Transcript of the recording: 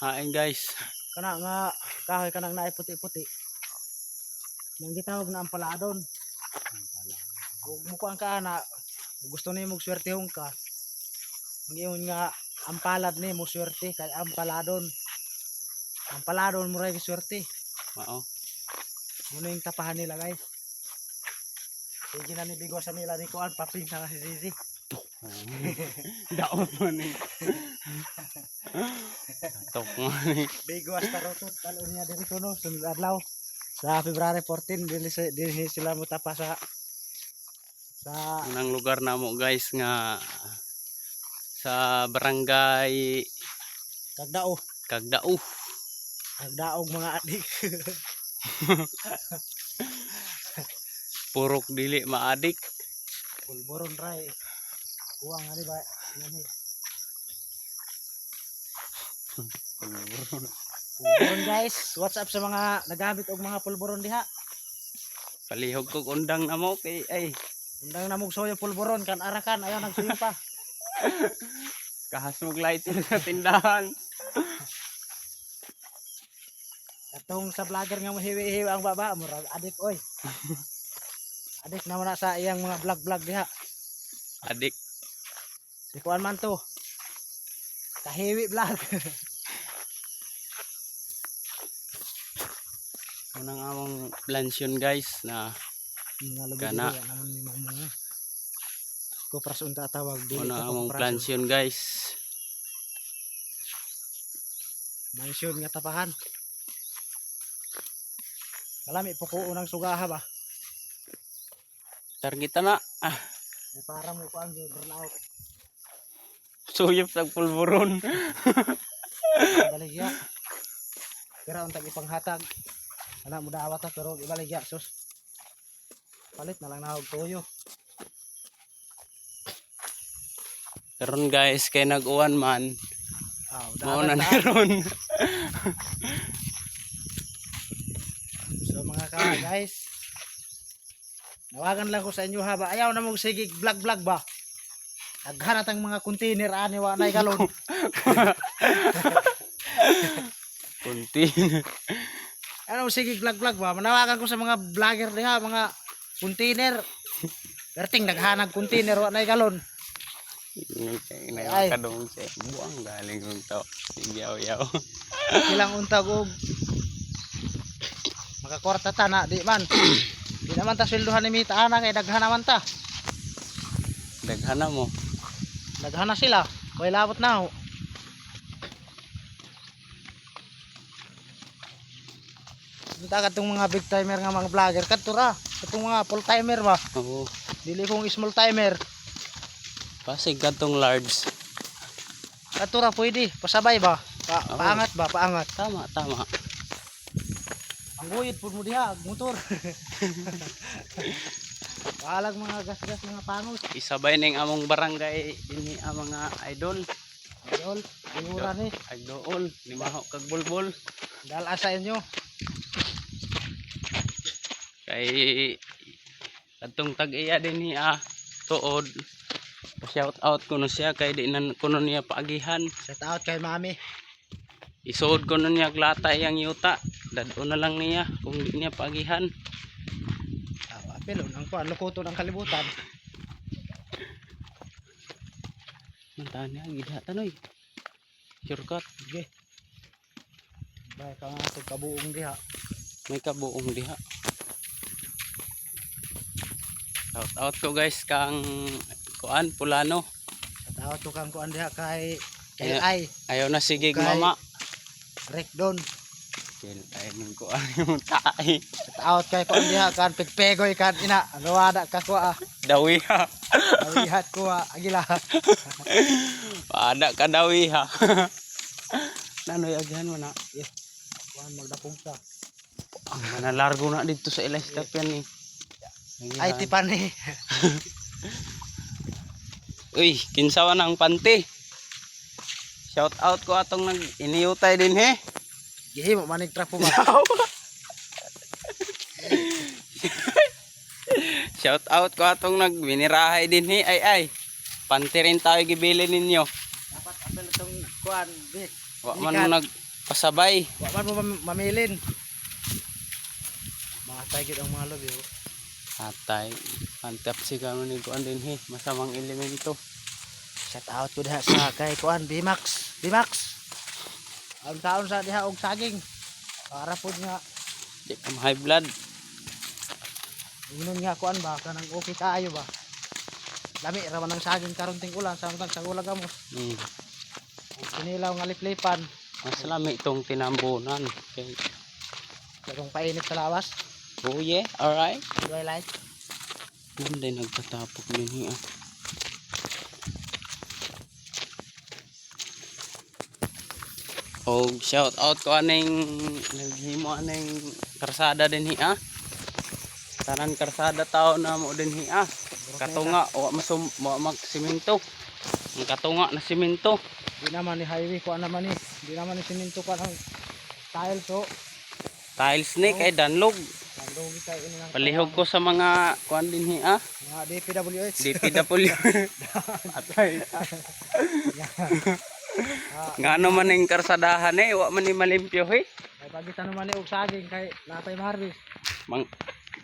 Hain guys. Kana nga kahoy kanang naay puti-puti. Nang gitawag na ampaladon. Kung mukuan ka na gusto nimo swertehon ka. Ang iyon nga ampalad ni mo swerte kay ampaladon. Ampaladon mo ray swerte. Mao. Muna yung tapahan nila guys. Sige na ni bigo sa nila ni kuan paping sa si Zizi. Daot mo ni. Tok mo ni. Bigo hasta rotot talon niya diri kuno sunod adlaw sa February 14 dili sila mo tapa sa Unang lugar na mo guys nga sa barangay Kagdao. Kagdao. Kagdaog mga adik. Purok dili maadik. Pulboron ray. Kuwang ani ba? Nani. Pulboron guys, what's up sa mga nagamit og mga pulboron diha? Palihog kog undang na mo kay ay Undang namog soyo pulboron kan arakan ayaw nagsuyo pa. kahasmog light sa tindahan. Katong sa vlogger nga mahiwi-hiwi ang baba murag adik oy. Adik na wala sa iyang mga vlog diha. Adik. Si kuan man to. Kahiwi vlog. Unang among plansyon guys na kana. Naman ni mga ko pras unta tawag dili Unang ka among praso. plansyon guys. Mansyon nga tapahan. Kalami po ko unang sugaha ba. Targeta na. Ay para mo ko ang burnout. Suyop sa pulburon. Ibaligya. Pero untag ipanghatag. Ana mo daawat ta pero ibaligya sus. Palit na lang nahog toyo. Karon guys kay nag-uwan man. Mao na Daawat niron. So mga guys. Nawagan lang ko sa inyo ha ba. Ayaw na mo sige vlog ba. Naghanat ang mga container ani wa nay galon. Container. Ano sige vlog ba. Manawagan ko sa mga vlogger diha mga container. Perting naghanag container wa nay galon. Ay kadong sa buang galing kung to. Yaw. Ilang untag og makakwarta ta na di man. Di naman ta sweldohan ni Mita ana kay daghan naman ta. Daghana mo. Daghan na sila. Koy labot na ho. Kita katong mga big timer nga mga vlogger kadto ra. Katong mga full timer ba. Oo. Dili kong small timer. Pasig kadtong large. Kadto ra pwede. Pasabay ba? Paangat ba? Paangat. Tama. Ang guyod pud mo diha motor. Palag mga gas-gas mga panos. Isabay ning among barangay dinhi ang mga idol. Idol, ayura ni. Idol, limaho kag bulbul. Dala sa inyo. Kay kadtong tag-iya dinhi tuod. Pa-shout out ko no siya kay di na kuno niya paagihan. Shout out kay Mami. Isuod ko na niya glatay ang yuta. Dado na lang niya kung di niya paagihan. Apelon ang kuan lukuto ng kalibutan. Mantahan niya gidha tanoy. Shortcut. Sige. Bay ka nga sa kabuong diha. May kabuong diha. Shout out ko guys kang kuan Pulano. Shout out to kang kuan diha kay LI. Ayaw na sige Kay mama. Rekdon. Ay ning kuan yung taay. Shout out kay kuan diha kan pigpegoy kan ina. Luwada ka ko Dawi ha. Awihat ko agila. Ada ka dawi ha. Nanoy agyan mo na. Yes. Kuan magdapong ka. Ang mana largo na dito sa Elias Tapian ni. Ay tipan ni. Uy, kinsawa ng panty. Shout out ko atong nag iniyutay din he. Gihimo manig trapo ba. Shout out ko atong nag binirahay din he. Ay. Panty rin tayo gibili ninyo. Dapat apel itong kuan, Vic. Wa man mo nag pasabay. Wa man mo mamilin. Matay gid ang mga lobi. Atay. Antap si kamo ni kuan din he, masamang elemento. Shout out ko diha sa kay kuan Bimax. Bimax. Ang taon sa diha og saging. Para pud nga Di ka high blood. inon nga kuan ba kanang okay kaayo ba. Lami ra man ang saging karon ting ulan samtang sa ulag amos. Mm. Kinilaw nga liplipan. Mas lami itong tinambunan. Okay. Karong painit sa lawas. Oh yeah, alright. Twilight. Hindi nagpatapok din he ah. Og shout out ko aning naghimo aning karsada din hi ah. Tanan karsada tao na mo din hi ah. Katunga o mag simento. Ang katunga na simento. Di naman ni highway kuan naman ni. Di naman ni simento kuan ang tiles so. Tiles ni kay danlog. Nagdugi kay ini nang Palihog ko sa mga kuan din hi ah. mga DPWH. DPW. Atay. Nga ano man yung karsadahan eh, wa man ni malimpyo eh. Ay pagitan naman ni og saging kay natay maharbis.